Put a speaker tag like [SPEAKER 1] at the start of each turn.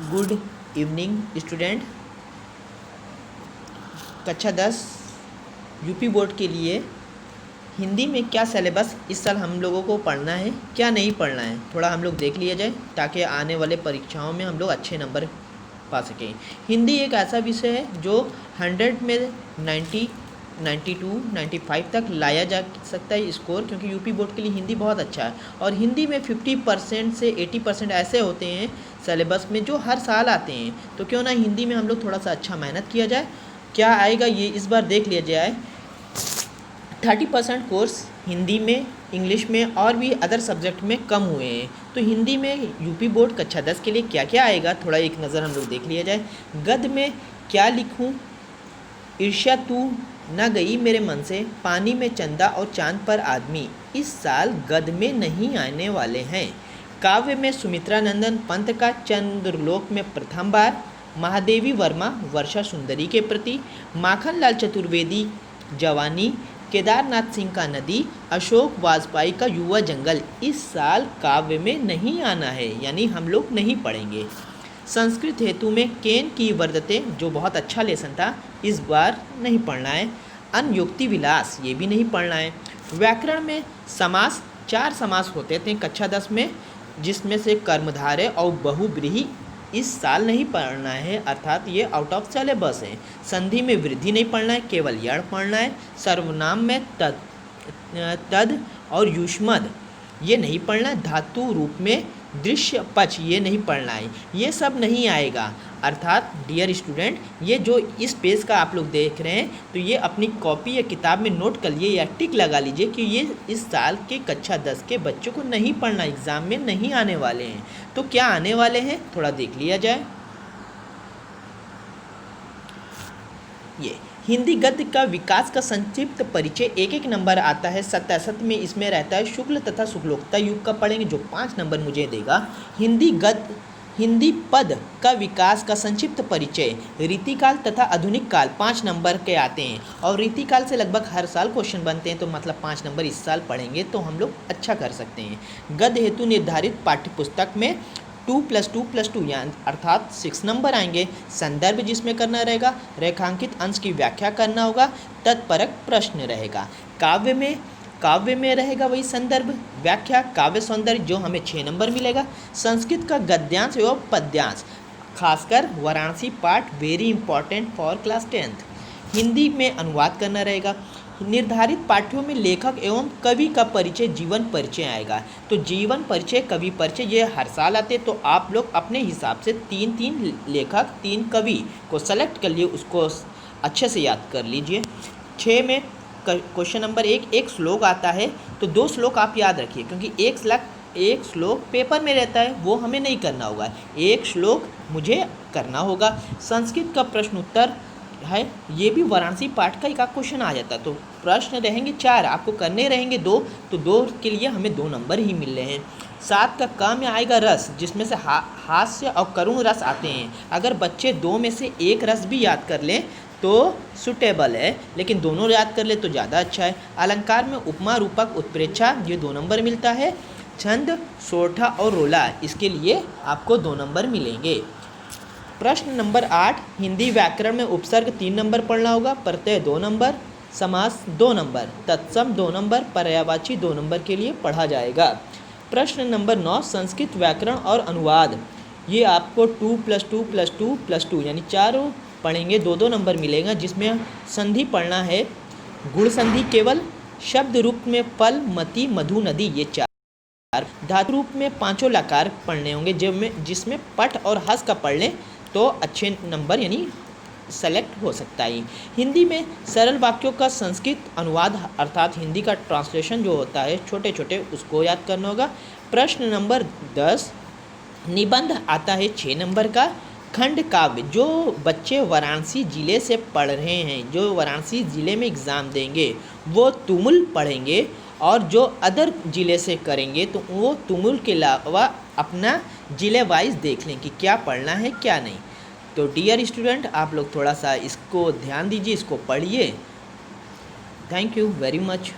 [SPEAKER 1] Good evening student. कक्षा 10 UP board के लिए हिंदी में क्या सिलेबस इस साल हम लोगों को पढ़ना है, क्या नहीं पढ़ना है, थोड़ा हम लोग देख लिया जाए ताकि आने वाले परीक्षाओं में हम लोग अच्छे नंबर पा सकें। हिंदी एक ऐसा विषय है जो 100 में 90, 92, 95 तक लाया जा सकता है स्कोर, क्योंकि यूपी बोर्ड के लिए हिंदी बहुत अच्छा है। और हिंदी में 50% से 80% ऐसे होते हैं सिलेबस में जो हर साल आते हैं, तो क्यों ना हिंदी में हम लोग थोड़ा सा अच्छा मेहनत किया जाए। क्या आएगा ये इस बार देख लिया जाए। 30% कोर्स हिंदी में, इंग्लिश में और भी अदर सब्जेक्ट में कम हुए हैं। तो हिंदी में यूपी बोर्ड कक्षा 10 के लिए क्या क्या आएगा, थोड़ा एक नज़र हम लोग देख लिया जाए। गद्य में क्या लिखूं, ईर्ष्या तू न गई मेरे मन से, पानी में चंदा और चांद पर आदमी इस साल गद्य में नहीं आने वाले हैं। काव्य में सुमित्रा नंदन पंत का चंद्रलोक में प्रथम बार, महादेवी वर्मा वर्षा सुंदरी के प्रति, माखनलाल चतुर्वेदी जवानी, केदारनाथ सिंह का नदी, अशोक वाजपेयी का युवा जंगल इस साल काव्य में नहीं आना है, यानी हम लोग नहीं पढ़ेंगे। संस्कृत हेतु में केन की वर्धते जो बहुत अच्छा लेसन था, इस बार नहीं पढ़ना है। अनयुक्ति विलास ये भी नहीं पढ़ना है। व्याकरण में समास, 4 समास होते थे कक्षा 10 में, जिसमें से कर्मधारय और बहुव्रीहि इस साल नहीं पढ़ना है, अर्थात ये आउट ऑफ सिलेबस है। संधि में वृद्धि नहीं पढ़ना है, केवल यण पढ़ना है। सर्वनाम में तद और युष्मद ये नहीं पढ़ना है। धातु रूप में दृश्य पक्ष ये नहीं पढ़ना है। ये सब नहीं आएगा, अर्थात डियर स्टूडेंट ये जो इस पेज का आप लोग देख रहे हैं, तो ये अपनी कॉपी या किताब में नोट कर लिए या टिक लगा लीजिए कि ये इस साल के कक्षा 10 के बच्चों को नहीं पढ़ना, एग्ज़ाम में नहीं आने वाले हैं। तो क्या आने वाले हैं थोड़ा देख लिया जाए। ये हिंदी गद्य का विकास का संक्षिप्त परिचय, एक एक नंबर आता है। 67 में इसमें रहता है शुक्ल तथा शुक्लोक्ता युग का पढ़ेंगे, जो 5 नंबर मुझे देगा। हिंदी पद का विकास का संक्षिप्त परिचय, रीतिकाल तथा आधुनिक काल 5 नंबर के आते हैं, और रीतिकाल से लगभग हर साल क्वेश्चन बनते हैं, तो मतलब 5 नंबर इस साल पढ़ेंगे तो हम लोग अच्छा कर सकते हैं। गद्य हेतु निर्धारित पाठ्यपुस्तक में 2+2+2 यानी अर्थात 6 नंबर आएंगे। संदर्भ जिसमें करना रहेगा, रेखांकित अंश की व्याख्या करना होगा, तत्परक प्रश्न रहेगा। काव्य में रहेगा वही संदर्भ, व्याख्या, काव्य सौंदर्य जो हमें 6 नंबर मिलेगा। संस्कृत का गद्यांश एवं पद्यांश, खासकर Varanasi part very important for class 10th। Hindi में अनुवाद करना रहेगा। निर्धारित पाठ्यों में लेखक एवं कवि का परिचय, जीवन परिचय आएगा। तो जीवन परिचय, कवि परिचय ये हर साल आते, तो आप लोग अपने हिसाब से 3 लेखक 3 कवि को सेलेक्ट कर लिए, उसको अच्छे से याद कर लीजिए। 6 में क्वेश्चन नंबर 1 एक श्लोक आता है, तो 2 श्लोक आप याद रखिए, क्योंकि एक श्लोक पेपर में रहता है, वो हमें नहीं करना होगा, एक श्लोक मुझे करना होगा। संस्कृत का प्रश्न उत्तर है, ये भी वाराणसी पाठ का एक क्वेश्चन आ जाता है, तो प्रश्न रहेंगे 4, आपको करने रहेंगे 2, तो 2 के लिए हमें 2 नंबर ही मिल रहे हैं। 7 का क में आएगा रस, जिसमें से हास्य और करुण रस आते हैं। अगर बच्चे 2 में से एक रस भी याद कर लें तो सुटेबल है, लेकिन दोनों याद कर ले तो ज़्यादा अच्छा है। अलंकार में उपमा, रूपक, उत्प्रेक्षा ये 2 नंबर मिलता है। छंद, सोरठा और रोला, इसके लिए आपको 2 नंबर मिलेंगे। प्रश्न नंबर 8 हिंदी व्याकरण में उपसर्ग 3 नंबर पढ़ना होगा, प्रत्यय 2 नंबर, समास 2 नंबर, तत्सम 2 नंबर, पर्यायवाची 2 नंबर के लिए पढ़ा जाएगा। प्रश्न नंबर 9 संस्कृत व्याकरण और अनुवाद, ये आपको 2+2+2+2 यानी 4 पढ़ेंगे, 2-2 नंबर मिलेगा, जिसमें संधि पढ़ना है। गुण संधि केवल, शब्द रूप में पल, मति, मधु, नदी ये 4। धातु रूप में 5 लकार पढ़ने होंगे, जिसमें पट और हस का पढ़ लें तो अच्छे नंबर यानी सेलेक्ट हो सकता है। हिंदी में सरल वाक्यों का संस्कृत अनुवाद, अर्थात हिंदी का ट्रांसलेशन जो होता है छोटे छोटे, उसको याद करना होगा। प्रश्न नंबर 10 निबंध आता है 6 नंबर का। खंड काव्य, जो बच्चे वाराणसी ज़िले से पढ़ रहे हैं, जो वाराणसी ज़िले में एग्ज़ाम देंगे, वो तुमुल पढ़ेंगे, और जो अदर ज़िले से करेंगे तो वो तुमुल के अलावा अपना ज़िले वाइज देख लें कि क्या पढ़ना है क्या नहीं। तो डियर स्टूडेंट आप लोग थोड़ा सा इसको ध्यान दीजिए, इसको पढ़िए। Thank you very much.